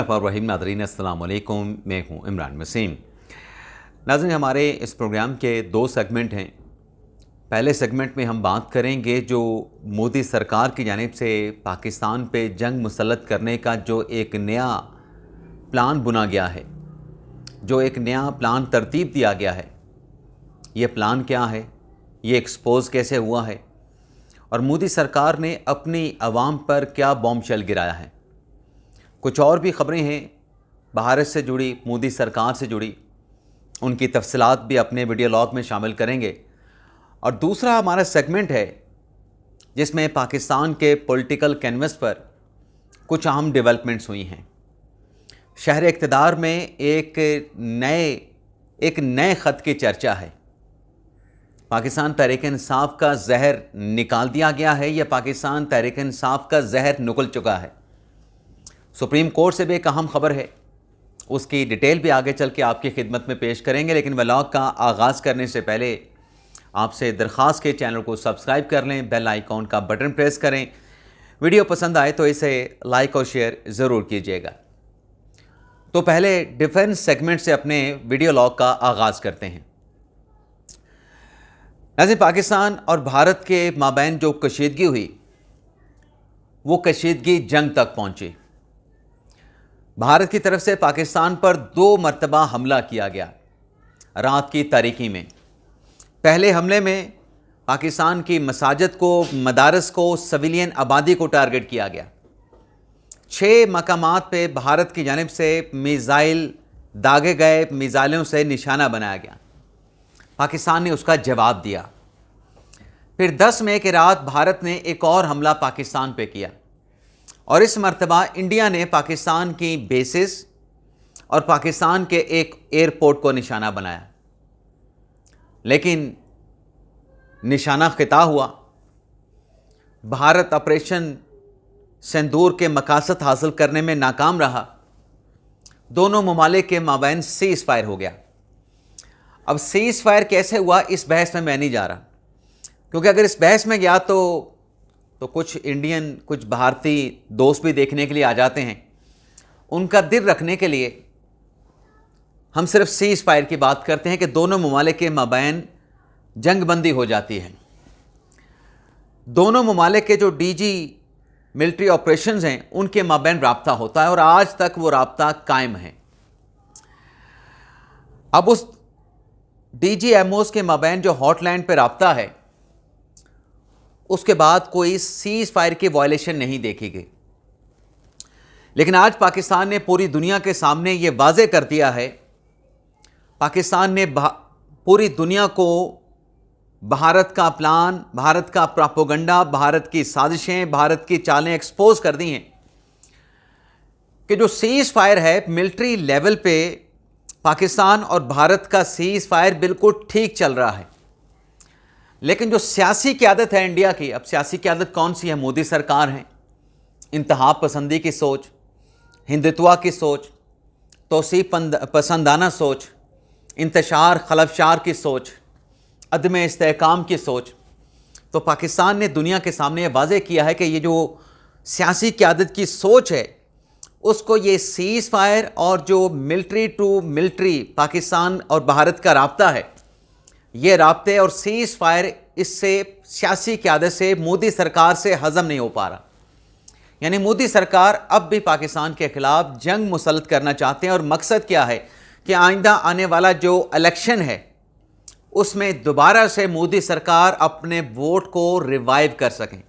रहीम नाज़रीन अस्सलाम वालेकुम, मैं हूँ इमरान वसीम। नाज़रीन, हमारे इस प्रोग्राम के दो सेगमेंट हैं। पहले सेगमेंट में हम बात करेंगे जो मोदी सरकार की जानिब से पाकिस्तान पे जंग मुसल्लत करने का जो एक नया प्लान बुना गया है, जो एक नया प्लान तरतीब दिया गया है, ये प्लान क्या है, ये एक्सपोज कैसे हुआ है और मोदी सरकार ने अपनी आवाम पर क्या बॉम्बशेल गिराया है। कुछ और भी ख़बरें हैं भारत से जुड़ी, मोदी सरकार से जुड़ी, उनकी तफसीलात भी अपने वीडियो लॉग में शामिल करेंगे। और दूसरा हमारा सेगमेंट है जिसमें पाकिस्तान के पॉलिटिकल कैनवस पर कुछ अहम डेवलपमेंट्स हुई हैं। शहर इक़्तिदार में एक नए ख़त की चर्चा है। पाकिस्तान तहरीक इंसाफ का जहर निकाल दिया गया है या पाकिस्तान तहरीक इंसाफ का जहर निकल चुका है। सुप्रीम कोर्ट से भी एक अहम खबर है, उसकी डिटेल भी आगे चल के आपकी खिदमत में पेश करेंगे। लेकिन व्लॉग का आगाज़ करने से पहले आपसे दरख्वास्त के चैनल को सब्सक्राइब कर लें, बेल आइकॉन का बटन प्रेस करें। वीडियो पसंद आए तो इसे लाइक और शेयर ज़रूर कीजिएगा। तो पहले डिफेंस सेगमेंट से अपने वीडियो लॉग का आगाज़ करते हैं। नाज़रीन, पाकिस्तान और भारत के माबैन जो कशीदगी हुई, वो कशीदगी जंग तक पहुँची। भारत की तरफ से पाकिस्तान पर 2 मरतबा हमला किया गया रात की तारीकी में। पहले हमले में पाकिस्तान की मसाजिद को, मदारस को, सिविलियन आबादी को टारगेट किया गया। 6 मकामात पे भारत की जानिब से मिसाइल दागे गए, मिसाइलों से निशाना बनाया गया। पाकिस्तान ने उसका जवाब दिया। फिर 10 मई की रात भारत ने एक और हमला पाकिस्तान पे किया और इस मरतबा इंडिया ने पाकिस्तान की बेसिस और पाकिस्तान के एक एयरपोर्ट को निशाना बनाया। लेकिन निशाना ख़िता हुआ। भारत ऑपरेशन सिंदूर के मकासद हासिल करने में नाकाम रहा। दोनों ममालिक के माबैन सीज़ फायर हो गया। अब सीज़ फायर कैसे हुआ, इस बहस में मैं नहीं जा रहा, क्योंकि अगर इस बहस में गया तो कुछ इंडियन, कुछ भारतीय दोस्त भी देखने के लिए आ जाते हैं। उनका दिल रखने के लिए हम सिर्फ सीज़ फायर की बात करते हैं कि दोनों ममालिक के माबैन जंग बंदी हो जाती है। दोनों ममालिक के जो डीजी मिलिट्री ऑपरेशंस हैं, उनके माबैन राब्ता होता है और आज तक वो राब्ता कायम है। अब उस DGMOs के माबैन जो हॉटलाइन पे राब्ता है, उसके बाद कोई सीज़ फायर की वायलेशन नहीं देखी गई। लेकिन आज पाकिस्तान ने पूरी दुनिया के सामने ये वाज़े कर दिया है, पाकिस्तान ने पूरी दुनिया को भारत का प्लान, भारत का प्रोपेगेंडा, भारत की साजिशें, भारत की चालें एक्सपोज कर दी हैं कि जो सीज़ फायर है मिलिट्री लेवल पे, पाकिस्तान और भारत का सीज़ फायर बिल्कुल ठीक चल रहा है। लेकिन जो सियासी क़यादत है इंडिया की, अब सियासी क़यादत कौन सी है? मोदी सरकार है। इंतहा पसंदी की सोच, हिंदुत्वा की सोच, तोसी पसंदाना सोच, इंतशार खलफशार की सोच, अदम इस्तेहकाम की सोच। तो पाकिस्तान ने दुनिया के सामने ये वाज़े किया है कि ये जो सियासी क़यादत की सोच है, उसको ये सीज़ फायर और जो मिलिट्री टू मिलिट्री पाकिस्तान और भारत का राब्ता है, ये राब्ते और सीज़ फायर, इससे सियासी क़यादत से, मोदी सरकार से हज़म नहीं हो पा रहा। यानी मोदी सरकार अब भी पाकिस्तान के ख़िलाफ़ जंग मुसल्लत करना चाहते हैं और मकसद क्या है कि आइंदा आने वाला जो इलेक्शन है उसमें दोबारा से मोदी सरकार अपने वोट को रिवाइव कर सकें।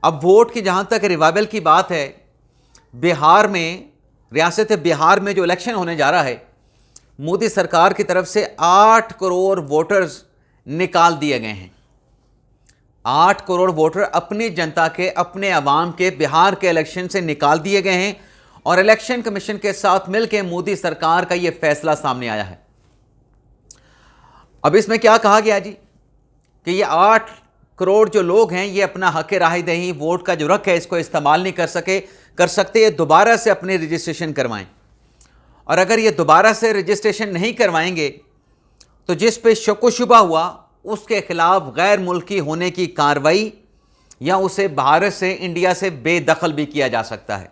अब वोट की जहाँ तक रिवाइवल की बात है, बिहार में, रियासत बिहार में जो इलेक्शन होने जा रहा है, मोदी सरकार की तरफ से 8 करोड़ वोटर्स निकाल दिए गए हैं। 8 करोड़ वोटर अपनी जनता के, अपने अवाम के बिहार के इलेक्शन से निकाल दिए गए हैं और इलेक्शन कमीशन के साथ मिलकर मोदी सरकार का यह फैसला सामने आया है। अब इसमें क्या कहा गया जी कि ये 8 करोड़ जो लोग हैं, ये अपना हक राय दही, वोट का जो हक है, इसको इस्तेमाल नहीं कर सकते, ये दोबारा से अपनी रजिस्ट्रेशन करवाएं। और अगर ये दोबारा से रजिस्ट्रेशन नहीं करवाएंगे तो जिस पे शक व शुबा हुआ उसके खिलाफ गैर मुल्की होने की कार्रवाई या उसे भारत से, इंडिया से बेदखल भी किया जा सकता है।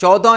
14